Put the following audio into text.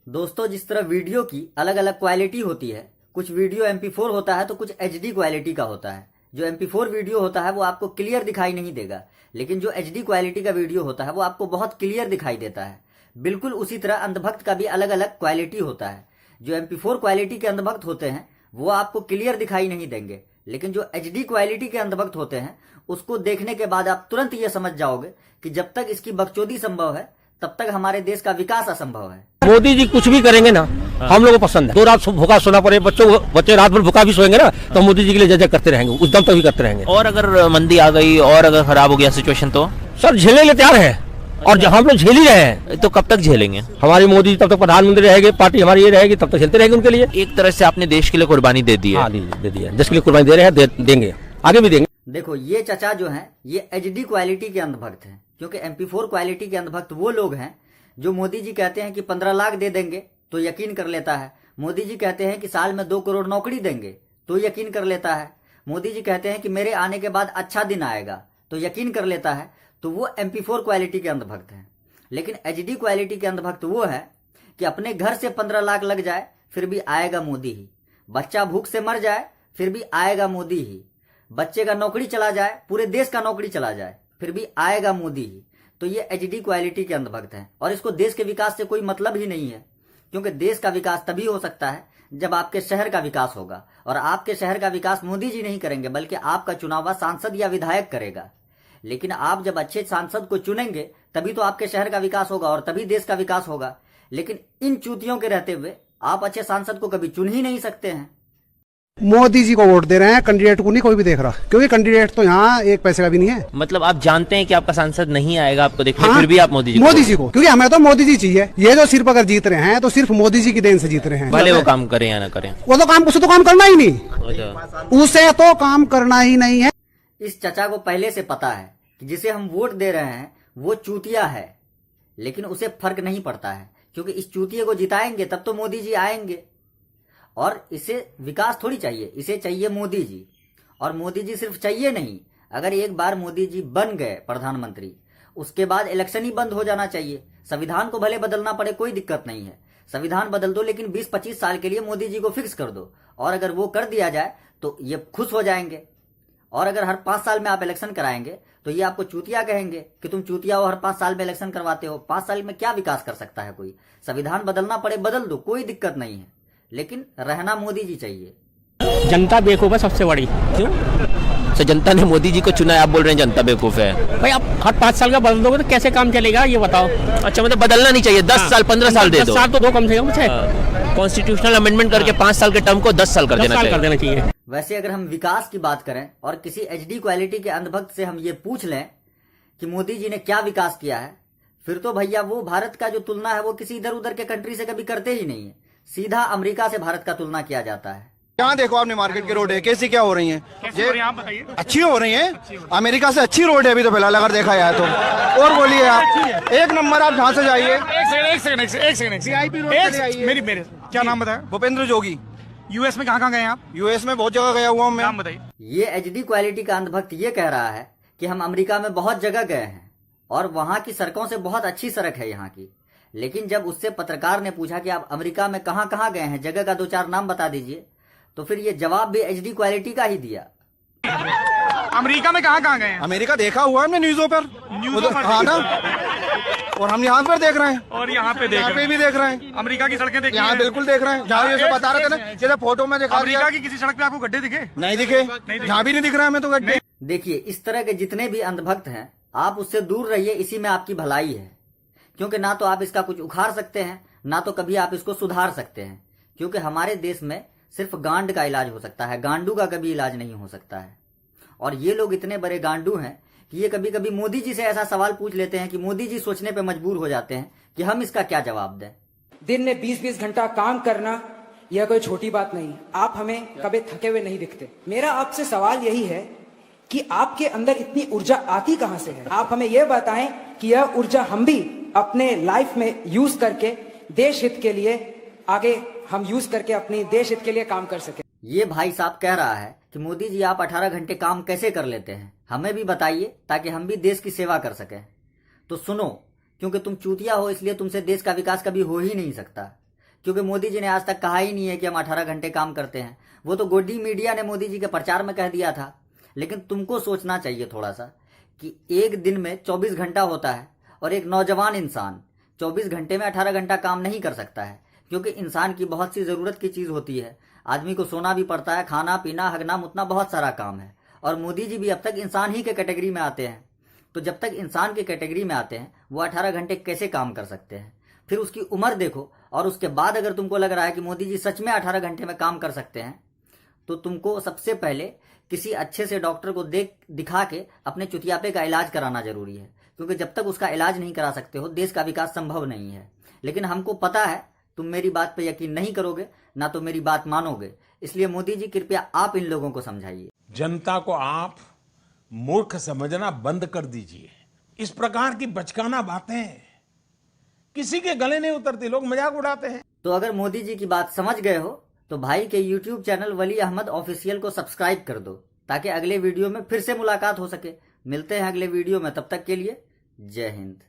दोस्तों, जिस तरह वीडियो की अलग अलग क्वालिटी होती है, कुछ वीडियो MP4 होता है तो कुछ HD क्वालिटी का होता है। जो MP4 वीडियो होता है वो आपको क्लियर दिखाई नहीं देगा, लेकिन जो HD क्वालिटी का वीडियो होता है वो आपको बहुत क्लियर दिखाई देता है। बिल्कुल उसी तरह अंधभक्त का भी अलग अलग क्वालिटी होता है। जो MP4 क्वालिटी के अंधभक्त होते हैं वो आपको क्लियर दिखाई नहीं देंगे, लेकिन जो HD क्वालिटी के अंधभक्त होते हैं उसको देखने के बाद आप तुरंत ये समझ जाओगे कि जब तक इसकी बकचोदी संभव है तब तक हमारे देश का विकास असंभव है। मोदी जी कुछ भी करेंगे ना, हम लोगों को पसंद है। 2 रात भूखा सोना पड़े, बच्चे रात भर भूखा भी सोएंगे ना, तो मोदी जी के लिए जय जय करते रहेंगे, उस दम तक भी करते रहेंगे। और अगर मंदी आ गई और अगर खराब हो गया सिचुएशन तो सर झेलने के लिए तैयार है, और हम लोग झेल ही रहे हैं। तो कब तक झेलेंगे? हमारी मोदी जी तब तक प्रधानमंत्री रहेंगे, पार्टी हमारी ये रहेगी, तब तक झेलते रहेंगे उनके लिए। एक तरह से आपने देश के लिए कुर्बानी दे दी है। हाँ, दे दी है। देश के लिए कुर्बानी दे रहे हैं, देंगे, आगे भी देंगे। देखो, ये चचा जो हैं ये HD क्वालिटी के अंधभक्त हैं, क्योंकि MP4 क्वालिटी के अंधभक्त वो लोग हैं जो मोदी जी कहते हैं कि 15 लाख दे देंगे तो यकीन कर लेता है। मोदी जी कहते हैं कि साल में 2 करोड़ नौकरी देंगे तो यकीन कर लेता है। मोदी जी कहते हैं कि मेरे आने के बाद अच्छा दिन आएगा तो यकीन कर लेता है। तो वो MP4 क्वालिटी के अंधभक्त हैं। लेकिन HD क्वालिटी के अंधभक्त वो है कि अपने घर से 15 लाख लग जाए फिर भी आएगा मोदी ही, बच्चा भूख से मर जाए फिर भी आएगा मोदी ही, बच्चे का नौकरी चला जाए, पूरे देश का नौकरी चला जाए, फिर भी आएगा मोदी ही। तो ये HD क्वालिटी के अंधभक्त हैं और इसको देश के विकास से कोई मतलब ही नहीं है, क्योंकि देश का विकास तभी हो सकता है जब आपके शहर का विकास होगा, और आपके शहर का विकास मोदी जी नहीं करेंगे बल्कि आपका चुना हुआ सांसद या विधायक करेगा। लेकिन आप जब अच्छे सांसद को चुनेंगे तभी तो आपके शहर का विकास होगा और तभी देश का विकास होगा। लेकिन इन चूतियों के रहते हुए आप अच्छे सांसद को कभी चुन ही नहीं सकते हैं। मोदी जी को वोट दे रहे हैं, कैंडिडेट को नहीं कोई भी देख रहा, क्योंकि कैंडिडेट तो यहाँ एक पैसे का भी नहीं है। मतलब आप जानते हैं कि आपका सांसद नहीं आएगा आपको देखने, हाँ, फिर भी आप मोदी जी को, क्योंकि हमें तो मोदी जी चाहिए। ये जो सिर्फ अगर जीत रहे हैं तो सिर्फ मोदी जी की देन से जीत रहे हैं। भले वो काम करें या ना करें, वो तो काम, उसे तो काम करना ही नहीं, उसे तो काम करना ही नहीं है। इस चचा को पहले से पता है कि जिसे हम वोट दे रहे हैं वो चूतिया है, लेकिन उसे फर्क नहीं पड़ता है, क्योंकि इस चूतिये को जिताएंगे तब तो मोदी जी आएंगे। और इसे विकास थोड़ी चाहिए, इसे चाहिए मोदी जी। और मोदी जी सिर्फ चाहिए नहीं, अगर एक बार मोदी जी बन गए प्रधानमंत्री उसके बाद इलेक्शन ही बंद हो जाना चाहिए। संविधान को भले बदलना पड़े, कोई दिक्कत नहीं है, संविधान बदल दो, लेकिन 20-25 साल के लिए मोदी जी को फिक्स कर दो। और अगर वो कर दिया जाए तो ये खुश हो जाएंगे। और अगर हर 5 साल में आप इलेक्शन कराएंगे तो ये आपको चूतिया कहेंगे कि तुम चूतिया हो, हर 5 साल में इलेक्शन करवाते हो। 5 साल में क्या विकास कर सकता है कोई? संविधान बदलना पड़े बदल दो, कोई दिक्कत नहीं है, लेकिन रहना मोदी जी चाहिए। जनता बेवकूफ है सबसे बड़ी। क्यों? तो जनता ने मोदी जी को चुना है, आप बोल रहे हैं जनता बेवकूफ है? भाई आप हर 5 साल का बदल दोगे तो कैसे काम चलेगा ये बताओ। अच्छा, मतलब बदलना नहीं चाहिए, 10 साल 15 साल दे दो। 10 साल तो दो कम से कम। कॉन्स्टिट्यूशनल अमेंडमेंट करके 5 साल के टर्म को 10 साल कर देना चाहिए। वैसे अगर हम विकास की बात करें और किसी HD क्वालिटी के अंधभक्त से हम ये पूछ लें कि मोदी जी ने क्या विकास किया है, फिर तो भैया वो भारत का जो तुलना है वो किसी इधर उधर के कंट्री से कभी करते ही नहीं है। सीधा अमेरिका से भारत का तुलना किया जाता है। यहाँ देखो आपने मार्केट की रोड है कैसी क्या हो रही है, ये अच्छी हो रही है। अमेरिका से अच्छी रोड है अभी तो फिलहाल अगर देखा जाए तो। और बोलिए आप, एक नंबर आप जहाँ से जाइए। एक सेकंड मेरे क्या नाम बताया? भूपेंद्र जोगी। यूएस में कहाँ गए हैं आप? यूएस में बहुत जगह गया हुआ हूँ मैं। नाम बताइए। ये HD क्वालिटी का अंधभक्त ये कह रहा है कि हम अमेरिका में बहुत जगह गए हैं और वहां की सड़कों से बहुत अच्छी सड़क है यहाँ की। लेकिन जब उससे पत्रकार ने पूछा कि आप अमेरिका में कहाँ कहाँ गए हैं, जगह का 2-4 नाम बता दीजिए, तो फिर ये जवाब भी HD क्वालिटी का ही दिया। अमेरिका में कहाँ गए हैं? अमेरिका देखा हुआ है हमने न्यूज़ों पर। हाँ ना, और हम यहाँ पर देख रहे हैं और यहाँ पे भी देख रहे हैं। अमेरिका की सड़कें देखी यहाँ बिल्कुल देख रहे हैं, जहाँ ये बता रहे थे ना, जैसे फोटो में दिखा। अमेरिका की किसी सड़क पे आपको गड्ढे दिखे? नहीं दिखे, जहाँ भी नहीं दिख रहा है हमें तो गड्ढे। देखिए, इस तरह के जितने भी अंधभक्त हैं आप उससे दूर रहिए, इसी में आपकी भलाई है। क्योंकि ना तो आप इसका कुछ उखाड़ सकते हैं, ना तो कभी आप इसको सुधार सकते हैं। क्योंकि हमारे देश में सिर्फ गांड का इलाज हो सकता है, गांडू का कभी इलाज नहीं हो सकता है। और ये लोग इतने बड़े गांडू हैं कि ये कभी कभी मोदी जी से ऐसा सवाल पूछ लेते हैं कि मोदी जी सोचने पे मजबूर हो जाते हैं कि हम इसका क्या जवाब दें। दिन में 20-20 घंटा काम करना यह कोई छोटी बात नहीं। आप हमें कभी थके हुए नहीं दिखते। मेरा आपसे सवाल यही है कि आपके अंदर इतनी ऊर्जा आती कहां से है? आप हमें यह बताएं कि यह ऊर्जा हम भी अपने लाइफ में यूज करके देश हित के लिए आगे हम यूज करके अपनी देश हित के लिए काम कर सके। ये भाई साहब कह रहा है कि मोदी जी आप 18 घंटे काम कैसे कर लेते हैं, हमें भी बताइए ताकि हम भी देश की सेवा कर सकें। तो सुनो, क्योंकि तुम चूतिया हो इसलिए तुमसे देश का विकास कभी हो ही नहीं सकता। क्योंकि मोदी जी ने आज तक कहा ही नहीं है कि हम 18 घंटे काम करते हैं। वो तो गोडी मीडिया ने मोदी जी के प्रचार में कह दिया था। लेकिन तुमको सोचना चाहिए थोड़ा सा कि एक दिन में 24 घंटा होता है और एक नौजवान इंसान 24 घंटे में 18 घंटा काम नहीं कर सकता है, क्योंकि इंसान की बहुत सी ज़रूरत की चीज़ होती है। आदमी को सोना भी पड़ता है, खाना पीना हगना मुतना बहुत सारा काम है। और मोदी जी भी अब तक इंसान ही के कैटेगरी में आते हैं। तो जब तक इंसान के कैटेगरी में आते हैं वो 18 घंटे कैसे काम कर सकते हैं? फिर उसकी उम्र देखो, और उसके बाद अगर तुमको लग रहा है कि मोदी जी सच में 18 घंटे में काम कर सकते हैं, तो तुमको सबसे पहले किसी अच्छे से डॉक्टर को दिखा के अपने चुतियापे का इलाज कराना जरूरी है, क्योंकि जब तक उसका इलाज नहीं करा सकते हो देश का विकास संभव नहीं है। लेकिन हमको पता है तुम मेरी बात पे यकीन नहीं करोगे, ना तो मेरी बात मानोगे। इसलिए मोदी जी कृपया आप इन लोगों को समझाइए। जनता को आप मूर्ख समझना बंद कर दीजिए। इस प्रकार की बचकाना बातें किसी के गले नहीं उतरती, लोग मजाक उड़ाते हैं। तो अगर मोदी जी की बात समझ गए हो तो भाई के YouTube चैनल वली अहमद ऑफिशियल को सब्सक्राइब कर दो, ताकि अगले वीडियो में फिर से मुलाकात हो सके। मिलते हैं अगले वीडियो में, तब तक के लिए जय हिंद।